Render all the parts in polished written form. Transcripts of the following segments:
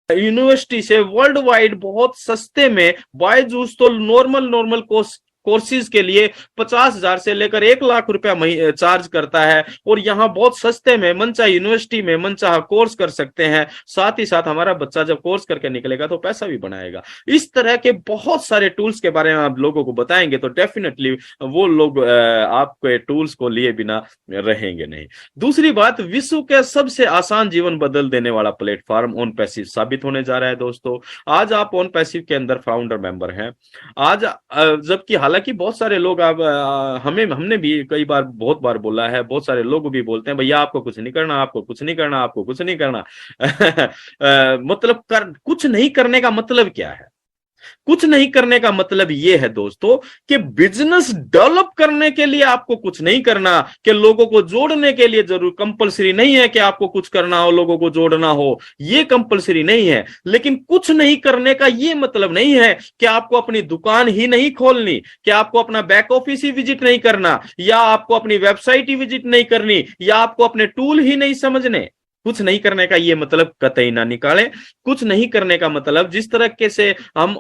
University से world wide बहुत सस्ते में बायजूस तो नॉर्मल कोर्सेज के लिए 50,000 से लेकर 1 लाख रुपया चार्ज करता है, और यहाँ बहुत सस्ते में मनचाहा यूनिवर्सिटी में मनचाहा कोर्स कर सकते हैं। साथ ही साथ हमारा बच्चा जब कोर्स करके निकलेगा तो पैसा भी बनाएगा। इस तरह के बहुत सारे टूल्स के बारे में आप लोगों को बताएंगे तो डेफिनेटली वो लोग आपके टूल्स को लिए बिना रहेंगे नहीं। दूसरी बात, विश्व के सबसे आसान जीवन बदल देने वाला प्लेटफॉर्म ऑन पैसिव साबित होने जा रहा है दोस्तों। आज आप ऑन पैसिव के अंदर फाउंडर मेंबर हैं। आज जबकि हालांकि बहुत सारे लोग आप हमने भी कई बार बहुत बार बोला है, बहुत सारे लोग भी बोलते हैं भैया आपको कुछ नहीं करना, आपको कुछ नहीं करना, आपको कुछ नहीं करना। मतलब कुछ नहीं करने का मतलब क्या है? कुछ नहीं करने का मतलब यह है दोस्तों कि बिजनेस डेवलप करने के लिए आपको कुछ नहीं करना, कि लोगों को जोड़ने के लिए जरूर कंपलसरी नहीं है कि आपको कुछ करना हो, लोगों को जोड़ना हो, यह कंपलसरी नहीं है। लेकिन कुछ नहीं करने का यह मतलब नहीं है कि आपको अपनी दुकान ही नहीं खोलनी, कि आपको अपना बैक ऑफिस ही विजिट नहीं करना, या आपको अपनी वेबसाइट ही विजिट नहीं करनी, या आपको अपने टूल ही नहीं समझने। कुछ नहीं करने का ये मतलब कतई ना निकालें। कुछ नहीं करने का मतलब, जिस तरह के से हम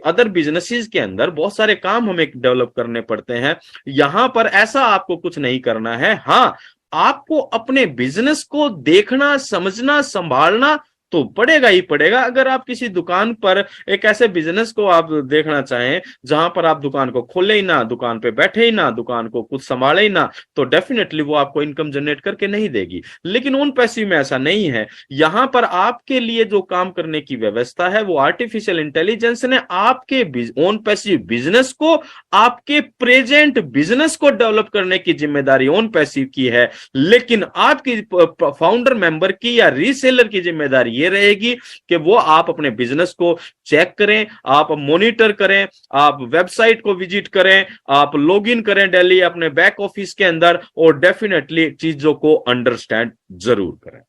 अदर बिजनेसेस के अंदर बहुत सारे काम हमें डेवलप करने पड़ते हैं, यहां पर ऐसा आपको कुछ नहीं करना है। हाँ, आपको अपने बिजनेस को देखना, समझना, संभालना तो पड़ेगा ही पड़ेगा। अगर आप किसी दुकान पर एक ऐसे बिजनेस को आप देखना चाहें जहां पर आप दुकान को खोले ही ना, दुकान पे बैठे ही ना, दुकान को कुछ संभाले ही ना, तो डेफिनेटली वो आपको इनकम जनरेट करके नहीं देगी। लेकिन ऑन पैसिव में ऐसा नहीं है। यहां पर आपके लिए जो काम करने की व्यवस्था है वो आर्टिफिशियल इंटेलिजेंस ने आपके ऑन पैसिव बिजनेस को, आपके प्रेजेंट बिजनेस को डेवलप करने की जिम्मेदारी ऑन पैसिव की है। लेकिन आपकी फाउंडर मेंबर की या रीसेलर की जिम्मेदारी ये रहेगी कि वो आप अपने बिजनेस को चेक करें, आप मॉनिटर करें, आप वेबसाइट को विजिट करें, आप लॉगिन करें डेली अपने बैक ऑफिस के अंदर, और डेफिनेटली चीजों को अंडरस्टैंड जरूर करें।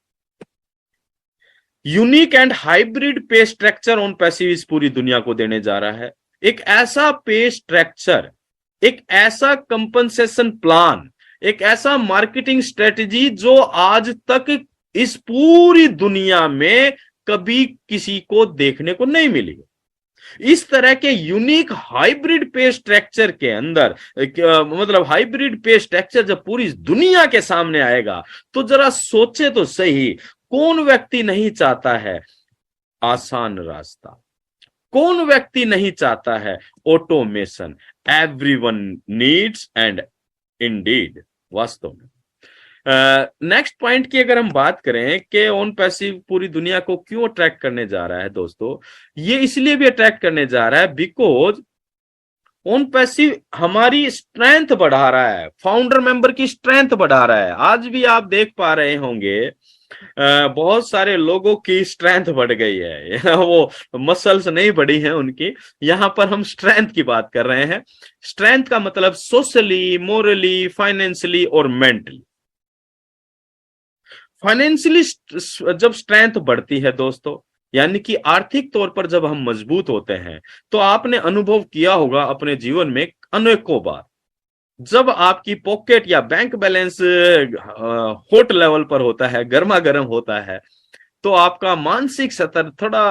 यूनिक एंड हाइब्रिड पे स्ट्रक्चर ऑन पैसिव इस पूरी दुनिया को देने जा रहा है। एक ऐसा पे स्ट्रक्चर, एक ऐसा कंपनसेशन प्लान, एक ऐसा मार्केटिंग स्ट्रेटजी जो आज तक इस पूरी दुनिया में कभी किसी को देखने को नहीं मिली। इस तरह के यूनिक हाइब्रिड पे स्ट्रक्चर के अंदर, मतलब हाइब्रिड पे स्ट्रक्चर जब पूरी दुनिया के सामने आएगा तो जरा सोचे तो सही, कौन व्यक्ति नहीं चाहता है आसान रास्ता? कौन व्यक्ति नहीं चाहता है automation? Everyone needs and Indeed, वास्तव में। नेक्स्ट पॉइंट की अगर हम बात करें कि ऑन पैसिव पूरी दुनिया को क्यों अट्रैक्ट करने जा रहा है दोस्तों, ये इसलिए भी अट्रैक्ट करने जा रहा है बिकॉज ऑन पैसिव हमारी स्ट्रेंथ बढ़ा रहा है, फाउंडर मेंबर की स्ट्रेंथ बढ़ा रहा है। आज भी आप देख पा रहे होंगे बहुत सारे लोगों की स्ट्रेंथ बढ़ गई है। वो मसल्स नहीं बढ़ी हैं उनकी, यहां पर हम स्ट्रेंथ की बात कर रहे हैं। स्ट्रेंथ का मतलब सोशली, मोरली, फाइनेंशियली और मेंटली। फाइनेंशियली जब स्ट्रेंथ बढ़ती है दोस्तों, यानी कि आर्थिक तौर पर जब हम मजबूत होते हैं, तो आपने अनुभव किया होगा अपने जीवन में अनेकों बार, जब आपकी पॉकेट या बैंक बैलेंस हॉट लेवल पर होता है, गर्मा गर्म होता है, तो आपका मानसिक स्तर थोड़ा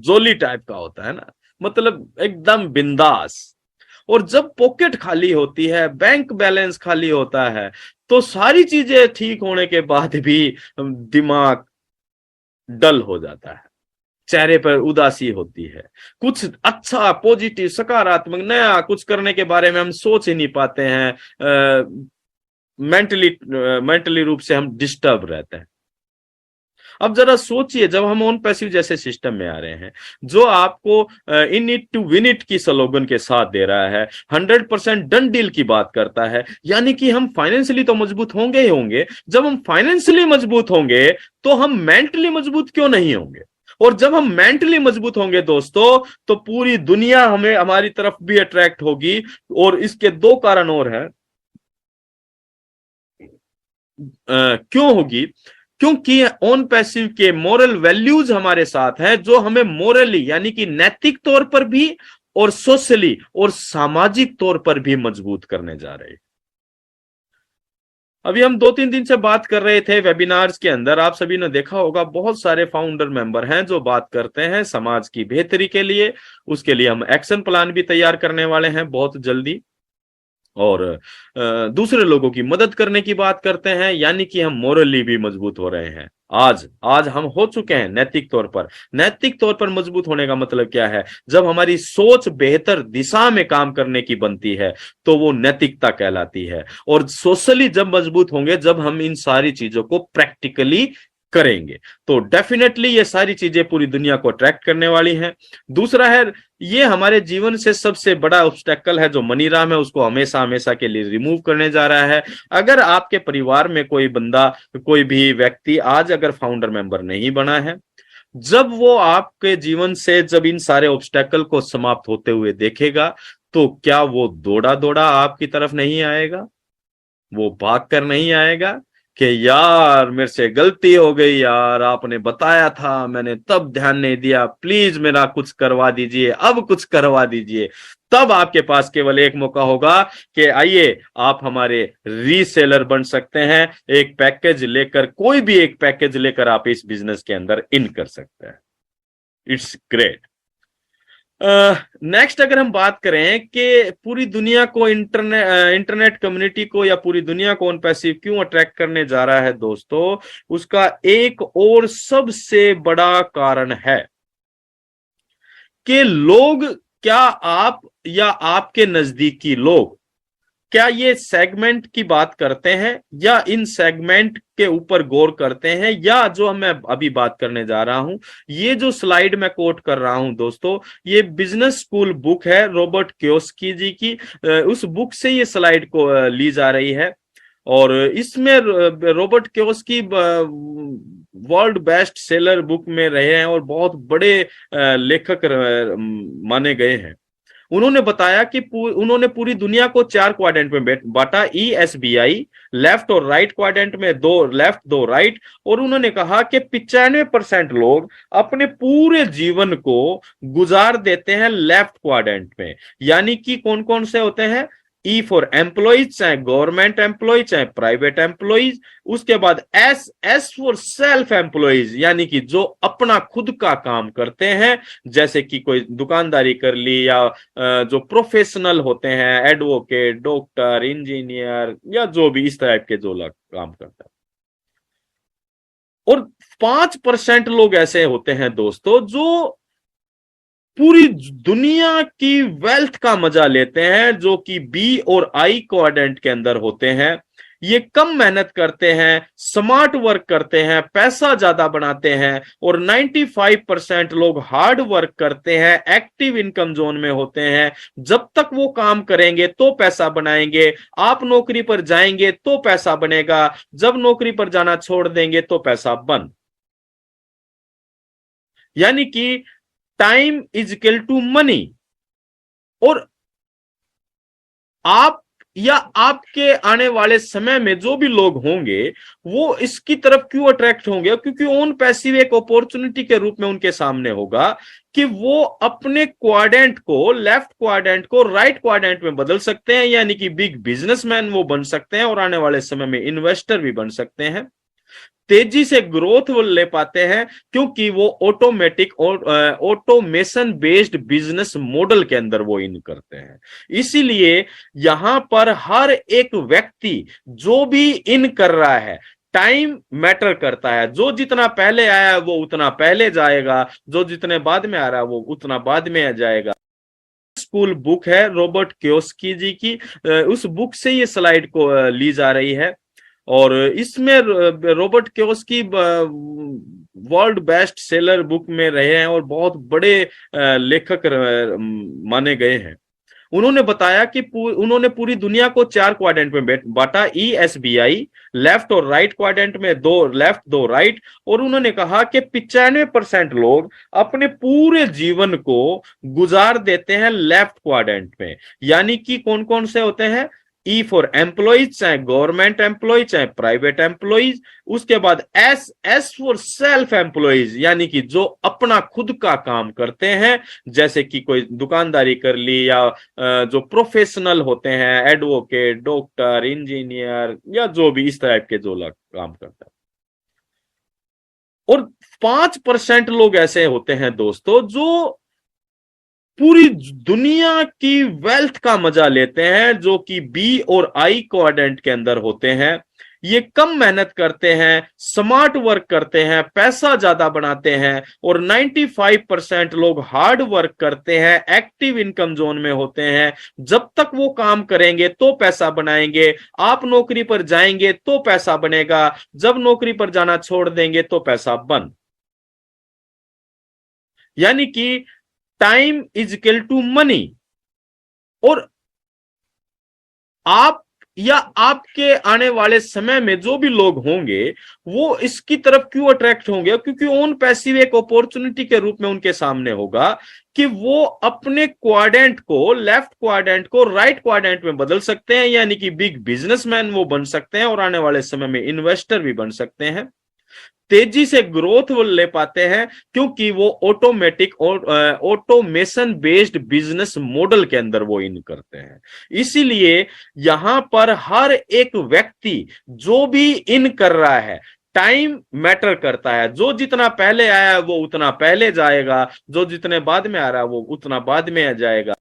जोली टाइप का होता है ना, मतलब एकदम बिंदास। और जब पॉकेट खाली होती है, बैंक बैलेंस खाली होता है, तो सारी चीजें ठीक होने के बाद भी दिमाग डल हो जाता है, चेहरे पर उदासी होती है, कुछ अच्छा, पॉजिटिव, सकारात्मक, नया कुछ करने के बारे में हम सोच ही नहीं पाते हैं। मेंटली रूप से हम डिस्टर्ब रहते हैं। अब जरा सोचिए, जब हम ऑन पैसिव जैसे सिस्टम में आ रहे हैं जो आपको in it to win it की स्लोगन के साथ दे रहा है, 100% डन डील की बात करता है, यानी कि हम फाइनेंशियली तो मजबूत होंगे ही होंगे। जब हम फाइनेंशियली मजबूत होंगे तो हम मेंटली मजबूत क्यों नहीं होंगे? और जब हम मेंटली मजबूत होंगे दोस्तों, तो पूरी दुनिया हमें हमारी तरफ भी अट्रैक्ट होगी। और इसके दो कारण और हैं। क्यों होगी? क्योंकि ऑन पैसिव के मोरल वैल्यूज हमारे साथ हैं, जो हमें मोरली यानी कि नैतिक तौर पर भी और सोशली और सामाजिक तौर पर भी मजबूत करने जा रहे हैं। अभी हम 2-3 दिन से बात कर रहे थे वेबिनार्स के अंदर, आप सभी ने देखा होगा बहुत सारे फाउंडर मेंबर हैं जो बात करते हैं समाज की बेहतरी के लिए। उसके लिए हम एक्शन प्लान भी तैयार करने वाले हैं बहुत जल्दी, और दूसरे लोगों की मदद करने की बात करते हैं, यानी कि हम मोरली भी मजबूत हो रहे हैं। आज आज हम हो चुके हैं नैतिक तौर पर। नैतिक तौर पर मजबूत होने का मतलब क्या है? जब हमारी सोच बेहतर दिशा में काम करने की बनती है तो वो नैतिकता कहलाती है। और सोशली जब मजबूत होंगे, जब हम इन सारी चीजों को प्रैक्टिकली करेंगे, तो डेफिनेटली ये सारी चीजें पूरी दुनिया को अट्रैक्ट करने वाली हैं। दूसरा है, ये हमारे जीवन से सबसे बड़ा ऑब्स्टेकल है जो मनी राम है, उसको हमेशा हमेशा के लिए रिमूव करने जा रहा है। अगर आपके परिवार में कोई बंदा, कोई भी व्यक्ति आज अगर फाउंडर मेंबर नहीं बना है, जब वो आपके जीवन से जब इन सारे ऑब्स्टेकल को समाप्त होते हुए देखेगा, तो क्या वो दौड़ा दौड़ा आपकी तरफ नहीं आएगा? वो भाग कर नहीं आएगा कि यार मेरे से गलती हो गई, यार आपने बताया था मैंने तब ध्यान नहीं दिया, प्लीज मेरा कुछ करवा दीजिए, अब कुछ करवा दीजिए। तब आपके पास केवल एक मौका होगा कि आइए आप हमारे रीसेलर बन सकते हैं। एक पैकेज लेकर, कोई भी एक पैकेज लेकर आप इस बिजनेस के अंदर इन कर सकते हैं। It's great. नेक्स्ट अगर हम बात करें कि पूरी दुनिया को इंटरनेट कम्युनिटी को या पूरी दुनिया को ऑन पैसिव क्यों अट्रैक्ट करने जा रहा है दोस्तों, उसका एक और सबसे बड़ा कारण है कि लोग, क्या आप या आपके नजदीकी लोग, क्या ये सेगमेंट की बात करते हैं या इन सेगमेंट के ऊपर गौर करते हैं, या जो मैं अभी बात करने जा रहा हूं, ये जो स्लाइड मैं कोट कर रहा हूं दोस्तों, ये बिजनेस स्कूल बुक है रॉबर्ट कियोसाकी जी की। उस बुक से ये स्लाइड को ली जा रही है, और इसमें Robert Kiyosaki world best seller book में रहे हैं और बहुत बड़े लेखक माने गए हैं। उन्होंने बताया कि उन्होंने पूरी दुनिया को 4 क्वाड्रेंट में बांटा, ESBI, लेफ्ट और राइट क्वाड्रेंट में, 2 लेफ्ट 2 राइट। और उन्होंने कहा कि 95% लोग अपने पूरे जीवन को गुजार देते हैं लेफ्ट क्वाड्रेंट में। यानी कि कौन कौन से होते हैं? E फॉर एम्प्लॉइज, चाहे गवर्नमेंट एम्प्लॉय चाहे प्राइवेट एम्प्लॉइज। उसके बाद S फॉर सेल्फ एम्प्लॉइज, यानी कि जो अपना खुद का काम करते हैं, जैसे कि कोई दुकानदारी कर ली, या जो प्रोफेशनल होते हैं, एडवोकेट, डॉक्टर, इंजीनियर, या जो भी इस टाइप के जो लोग काम करते हैं। और 5% लोग ऐसे होते हैं दोस्तों जो पूरी दुनिया की वेल्थ का मजा लेते हैं, जो कि बी और आई क्वाड्रेंट के अंदर होते हैं। ये कम मेहनत करते हैं, स्मार्ट वर्क करते हैं, पैसा ज्यादा बनाते हैं। और 95% लोग हार्ड वर्क करते हैं, एक्टिव इनकम जोन में होते हैं। जब तक वो काम करेंगे तो पैसा बनाएंगे। आप नौकरी पर जाएंगे तो पैसा बनेगा, जब नौकरी पर जाना छोड़ देंगे तो पैसा बंद। यानी कि time is equal to money. और आप या आपके आने वाले समय में जो भी लोग होंगे वो इसकी तरफ क्यों अट्रैक्ट होंगे? क्योंकि ओन पैसिव एक अपॉर्चुनिटी के रूप में उनके सामने होगा कि वो अपने क्वाड्रेंट को, लेफ्ट क्वाड्रेंट को राइट क्वाड्रेंट में बदल सकते हैं, यानी कि बिग बिजनेसमैन वो बन सकते हैं और आने वाले समय में इन्वेस्टर भी बन सकते हैं। तेजी से ग्रोथ वो ले पाते हैं क्योंकि वो ऑटोमेटिक और ऑटोमेशन बेस्ड बिजनेस मॉडल के अंदर वो इन करते हैं। इसीलिए यहां पर हर एक व्यक्ति जो भी इन कर रहा है, टाइम मैटर करता है। जो जितना पहले आया है वो उतना पहले जाएगा, जो जितने बाद में आ रहा है वो उतना बाद में आ जाएगा। स्कूल बुक है रॉबर्ट कियोसाकी जी की, उस बुक से ये स्लाइड को ली जा रही है। और इसमें Robert Kiyosaki world best seller book में रहे हैं और बहुत बड़े लेखक माने गए हैं। उन्होंने बताया कि उन्होंने पूरी दुनिया को 4 क्वाड्रेंट में बांटा, ESBI, लेफ्ट और राइट क्वाड्रेंट में, 2 लेफ्ट 2 राइट। और उन्होंने कहा कि 95% लोग अपने पूरे जीवन को गुजार देते हैं लेफ्ट क्वाड्रेंट में। यानी कि कौन कौन से होते हैं? ई फॉर एम्प्लॉइज, चाहे गवर्नमेंट एम्प्लॉय चाहे प्राइवेट एम्प्लॉइज। उसके बाद S, S for self employees, यानी कि जो अपना खुद का काम करते हैं, जैसे कि कोई दुकानदारी कर ली, या जो प्रोफेशनल होते हैं, एडवोकेट, डॉक्टर, इंजीनियर, या जो भी इस टाइप के जो लोग काम करते हैं। और 5% लोग ऐसे होते हैं दोस्तों जो पूरी दुनिया की वेल्थ का मजा लेते हैं, जो कि बी और आई क्वाड्रेंट के अंदर होते हैं। ये कम मेहनत करते हैं, स्मार्ट वर्क करते हैं, पैसा ज्यादा बनाते हैं। और 95% लोग हार्ड वर्क करते हैं, एक्टिव इनकम जोन में होते हैं। जब तक वो काम करेंगे तो पैसा बनाएंगे। आप नौकरी पर जाएंगे तो पैसा बनेगा, जब नौकरी पर जाना छोड़ देंगे तो पैसा बंद। यानी कि time is equal to money. और आप या आपके आने वाले समय में जो भी लोग होंगे वो इसकी तरफ क्यों अट्रैक्ट होंगे? क्योंकि ओन पैसिव एक अपॉर्चुनिटी के रूप में उनके सामने होगा कि वो अपने क्वाड्रेंट को, लेफ्ट क्वाड्रेंट को राइट क्वाड्रेंट में बदल सकते हैं, यानी कि बिग बिजनेसमैन वो बन सकते हैं और आने वाले समय में इन्वेस्टर भी बन सकते हैं। तेजी से ग्रोथ वो ले पाते हैं क्योंकि वो ऑटोमेटिक और ऑटोमेशन बेस्ड बिजनेस मॉडल के अंदर वो इन करते हैं। इसीलिए यहां पर हर एक व्यक्ति जो भी इन कर रहा है, टाइम मैटर करता है। जो जितना पहले आया है वो उतना पहले जाएगा, जो जितने बाद में आ रहा है वो उतना बाद में आ जाएगा।